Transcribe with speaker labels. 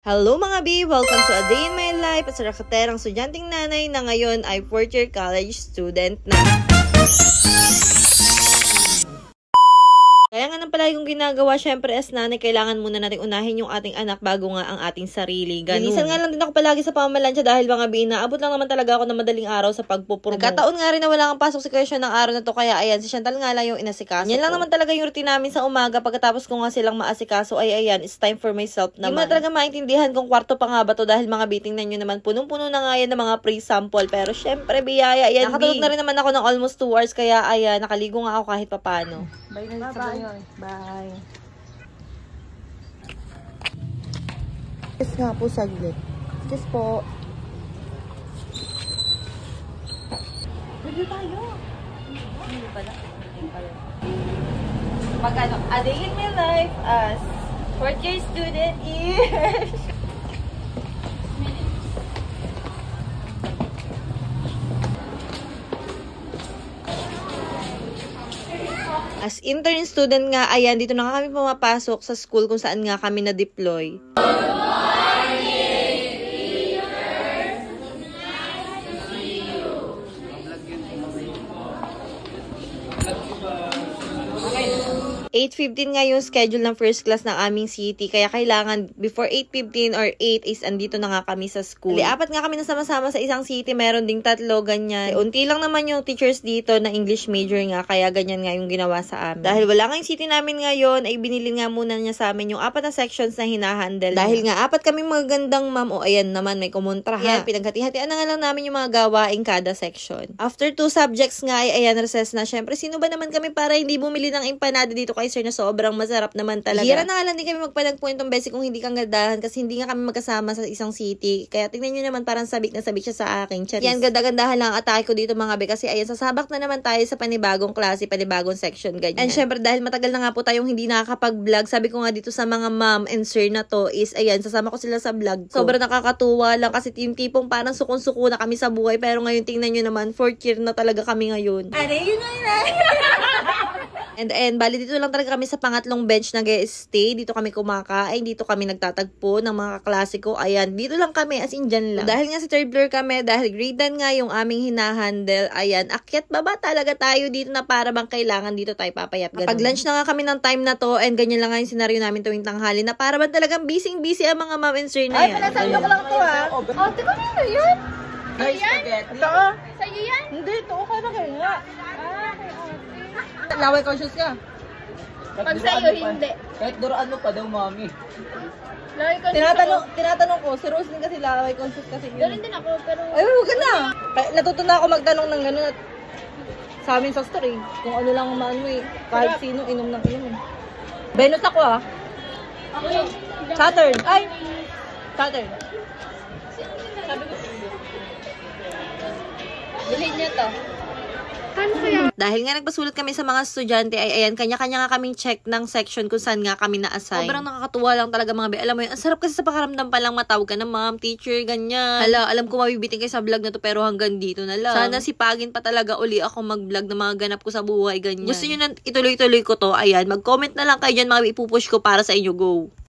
Speaker 1: Hello mga B! Welcome to A Day in My Life at sa rakaterang estudyanteng nanay na ngayon ay 4th year college student na. Kaya nga nang palagi kong ginagawa, syempre as nanay, kailangan muna natin unahin yung ating anak bago nga ang ating sarili. Ganun. Linisan nga lang din ako palagi sa pamamalansya dahil mga bina, abot lang naman talaga ako ng madaling araw sa pagpupromote. Nagkataon nga rin na wala kang pasok si Kuya ng araw na to, kaya ayan, si Chantal nga lang yung inasikaso. Yan lang naman talaga yung routine namin sa umaga. Pagkatapos ko nga silang maasikaso, ay ayan, it's time for myself naman. Hindi mo talaga maintindihan kung kwarto pa nga ba to dahil mga biting na nyo naman, punong-puno na nga yan ng mga pre-sample. Pero syempre, biyaya, yan. Nakatulog na rin naman ako ng almost 2 hours, kaya ayan, nakaligo nga ako kahit papano. Bye. Bye. Kiss nga po saglit. Kiss po. Review tayo. Hindi pala. Magkano? A day in my life as 4th year student is... As intern student nga, ayan, dito na nga kami pumapasok sa school kung saan nga kami na-deploy. 8:15 nga yung schedule ng first class ng aming city, kaya kailangan before 8:15 or 8 is andito na nga kami sa school. Apat nga kami na sama-sama sa isang city, meron ding 3, ganyan. Unti lang naman yung teachers dito na English major nga, kaya ganyan nga yung ginawa sa amin. Dahil wala nga yung city namin ngayon, ay binili nga muna niya sa amin yung 4 na sections na hinahandle. Dahil nga 4 kami magagandang ma'am, o ayan naman, may kumontra ha. Pinaghati-hatian na nga lang namin yung mga gawain kada section. After 2 subjects nga, ay ayan, recess na. Syempre, sino ba naman kami para hindi bumili ng empanada dito kay sir na sobrang masarap naman talaga. Hira na nga lang din kami magpanagpuntong beses kung hindi kang gandahan kasi hindi nga kami magkasama sa isang city. Kaya tingnan nyo naman, parang sabik na sabik siya sa akin. Charis. Yan, ganda-gandahan lang atake ko dito mga be kasi ayan, sasabak na naman tayo sa panibagong klase, panibagong section, ganyan. And syempre, dahil matagal na nga po tayong hindi nakakapag-vlog, sabi ko nga dito sa mga ma'am and sir na to is, ayan, sasama ko sila sa vlog ko. Sobrang nakakatuwa lang kasi yung tipong parang sukon-suko na kami sa buhay, pero ngayon tingnan nyo naman, 4th year na talaga kami ngayon. And bali dito lang talaga kami sa pangatlong bench nag-stay. Dito kami kumakain, dito kami nagtatagpo ng mga klasiko. Ayan, dito lang kami, as in dyan lang. Dahil nga sa 3rd floor kami, dahil grade 10 nga yung aming hinahandle, ayan, akyat baba talaga tayo dito na para bang kailangan dito tayo papayat. Pag lunch na nga kami ng time na to, and ganyan lang nga yung senaryo namin tuwing tanghali, na para bang talagang busy ang mga mom and sir na yan. Ay, pinasabi ko lang to ha. Di ba nito yun? Ay, spaghetti. Ito ah. Sa'yo yan? Hindi, ito okay na kayo nga. Laway conscious ka.
Speaker 2: Pag sa'yo, hindi.
Speaker 3: Kahit duraan mo pa daw, mami.
Speaker 2: Laway conscious
Speaker 1: Tinatanong ko, si Rose din kasi laway conscious kasi yun.
Speaker 2: Ganun din ako, pero...
Speaker 1: Ay, huwag ka na. Natuto na ako magtanong ng gano'n at sa amin sa story. Kung ano lang ang maano eh. Kahit sino, inom ng inom eh. Venus ako ah.
Speaker 2: Ako yung...
Speaker 1: Saturn. Ay! Saturn.
Speaker 2: Sabi ko... Bilhin niya to.
Speaker 1: Dahil nga nagpasulat kami sa mga estudyante, ay ayan, kanya-kanya nga kaming check ng section kung saan nga kami na-assign. Sobrang nakakatuwa lang talaga mga be. Alam mo yun, ang sarap kasi sa pakaramdam pa lang matawag ka na ma'am, teacher, ganyan. Hala, alam ko mabibiting kayo sa vlog na to, pero hanggang dito na lang. Sana sipagin pa talaga uli ako mag-vlog na mga ganap ko sa buhay, ganyan. Gusto nyo na ituloy-tuloy ko to, ayan, mag-comment na lang kayo dyan, mga ipupush ko para sa inyo, go.